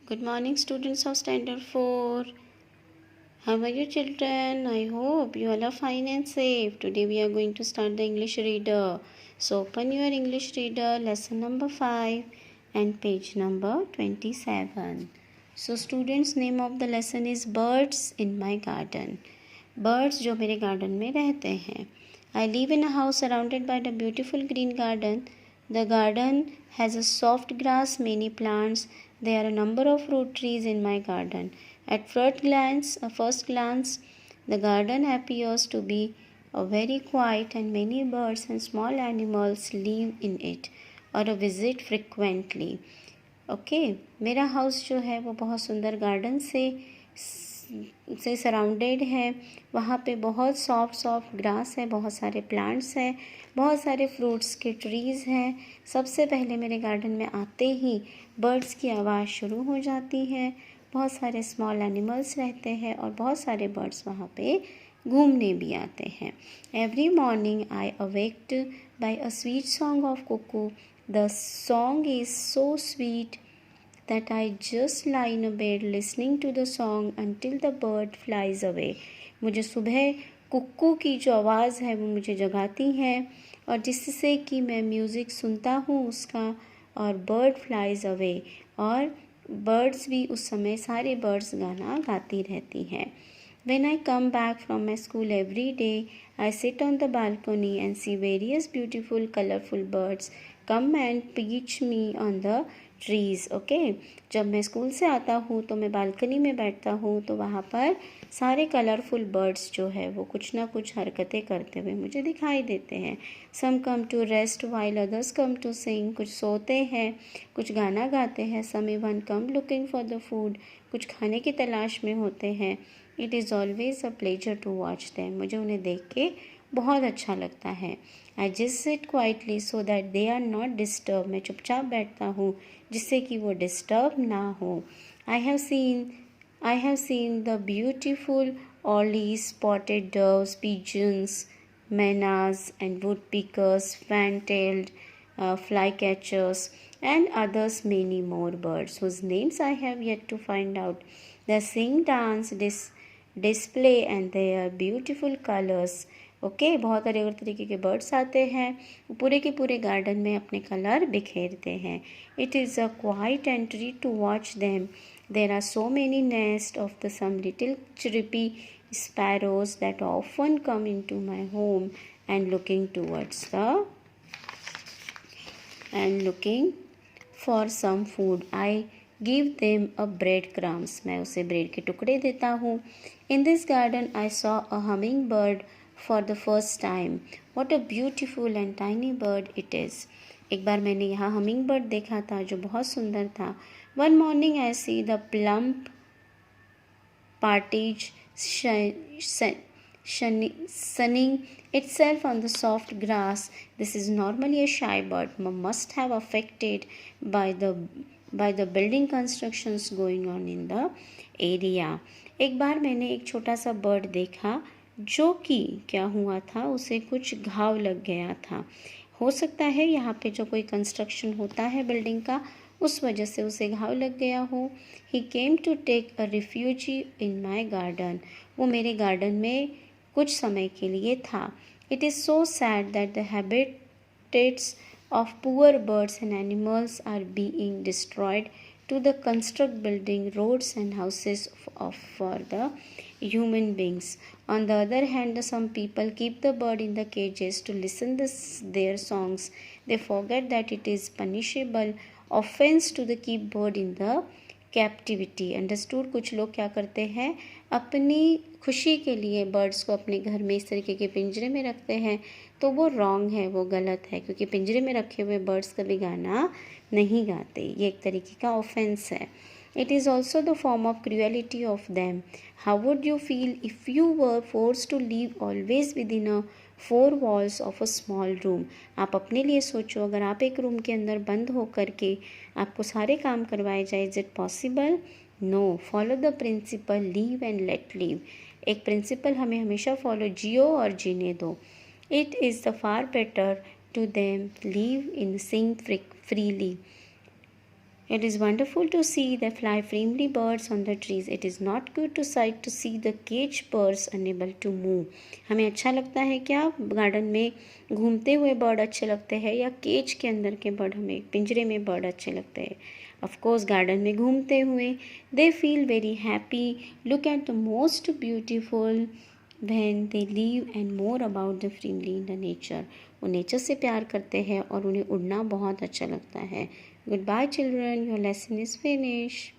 Good morning, students of Standard 4. How are you, children? I hope you all are fine and safe. Today we are going to start the English reader. So open your English reader, lesson number 5 and page number 27. So students, name of the lesson is Birds in My Garden. Birds जो मेरे garden में रहते हैं. I live in a house surrounded by the beautiful green garden. The garden has a soft grass, many plants. There are a number of fruit trees in my garden. At first glance, the garden appears to be very quiet and many birds and small animals live in it or visit frequently. Okay मेरा house जो है वो बहुत सुंदर garden से surrounded है. वहाँ पे बहुत सॉफ्ट ग्रास है, बहुत सारे प्लांट्स हैं, बहुत सारे फ्रूट्स के ट्रीज़ हैं. सबसे पहले मेरे गार्डन में आते ही बर्ड्स की आवाज़ शुरू हो जाती है. बहुत सारे स्मॉल एनिमल्स रहते हैं और बहुत सारे बर्ड्स वहाँ पे घूमने भी आते हैं. Every morning I awaked by a sweet song of cuckoo. The song is so sweet that I just lie in a bed listening to the song until the bird flies away. मुझे सुबह कुक्कू की जो आवाज़ है वो मुझे जगाती है और जिससे कि मैं म्यूज़िक सुनता हूँ उसका और बर्ड फ्लाइज अवे और बर्ड्स भी उस समय सारे बर्ड्स गाना गाती रहती हैं. When I come back from my school every day, I sit on the balcony and see various beautiful colorful birds come and perch me on the trees. Okay जब मैं स्कूल से आता हूँ तो मैं बालकनी में बैठता हूँ तो वहाँ पर सारे कलरफुल बर्ड्स जो है वो कुछ ना कुछ हरकतें करते हुए मुझे दिखाई देते हैं. Some come to rest while others come to sing. कुछ सोते हैं, कुछ गाना गाते हैं. Some even come looking for the food. कुछ खाने की तलाश में होते हैं. It is always a pleasure to watch them. मुझे उन्हें देख के बहुत अच्छा लगता है. I just sit quietly so that they are not disturb. मैं चुपचाप बैठता हूँ जिससे कि वो डिस्टर्ब ना हो. I have seen the beautiful orioles, spotted doves, pigeons, mynas and woodpeckers, fan-tailed flycatchers and others many more birds whose names I have yet to find out. They sing, dance, display and their beautiful colors. Okay बहुत अलग अलग तरीके के birds आते हैं, पूरे के पूरे गार्डन में अपने कलर बिखेरते हैं. It is a quite and treat to watch them. There are so many nest of the some little chirpy sparrows that often come into my home and looking for some food. I give them a bread crumbs. मैं उसे bread के टुकड़े देता हूँ. In this garden I saw a hummingbird for the first time. What a beautiful and tiny bird it is. एक बार मैंने यहाँ humming bird देखा था जो बहुत सुंदर था. One morning I see the plump partridge sunning itself on the soft grass. This is normally a shy bird, must have affected by the building constructions going on in the area. एक बार मैंने एक छोटा सा bird देखा जो कि क्या हुआ था, उसे कुछ घाव लग गया था. हो सकता है यहाँ पे जो कोई कंस्ट्रक्शन होता है बिल्डिंग का उस वजह से उसे घाव लग गया हो. He came to take a refugee in my garden. वो मेरे गार्डन में कुछ समय के लिए था. It is so sad that the habitats of poor birds and animals are being destroyed to the construct building roads and houses for the human beings. On the other hand, some people keep the bird in the cages to listen their songs. They forget that it is punishable offense to the keep bird in the captivity. Understood. कुछ लोग क्या करते हैं, अपनी खुशी के लिए birds को अपने घर में इस तरीके के पिंजरे में रखते हैं. तो वो रॉन्ग है, वो गलत है, क्योंकि पिंजरे में रखे हुए बर्ड्स कभी गाना नहीं गाते. ये एक तरीके का ऑफेंस है. It is also the form of cruelty of them. How would you feel if you were force to live always with in a 4 walls of a small room. आप अपने लिए सोचो, अगर आप एक रूम के अंदर बंद हो करके आपको सारे काम करवाए जाए. Is it possible? No. Follow the principle live and let live. एक प्रिंसिपल हमें हमेशा फॉलो, जियो और जीने दो. It is the far better to them live in sing freely. It is wonderful to see the fly framely birds on the trees. It is not good to sight to see the caged birds unable to move. हमें अच्छा लगता है क्या garden में घूमते हुए bird अच्छे लगते हैं या केज के अंदर के बर्ड, हमें पिंजरे में बर्ड अच्छे लगते हैं? ऑफ कोर्स गार्डन में घूमते हुए they feel very happy. Look at the most beautiful when they live and more about the freely in the nature. वो नेचर से प्यार करते हैं और उन्हें उड़ना बहुत अच्छा लगता है. Goodbye children, your lesson is finished.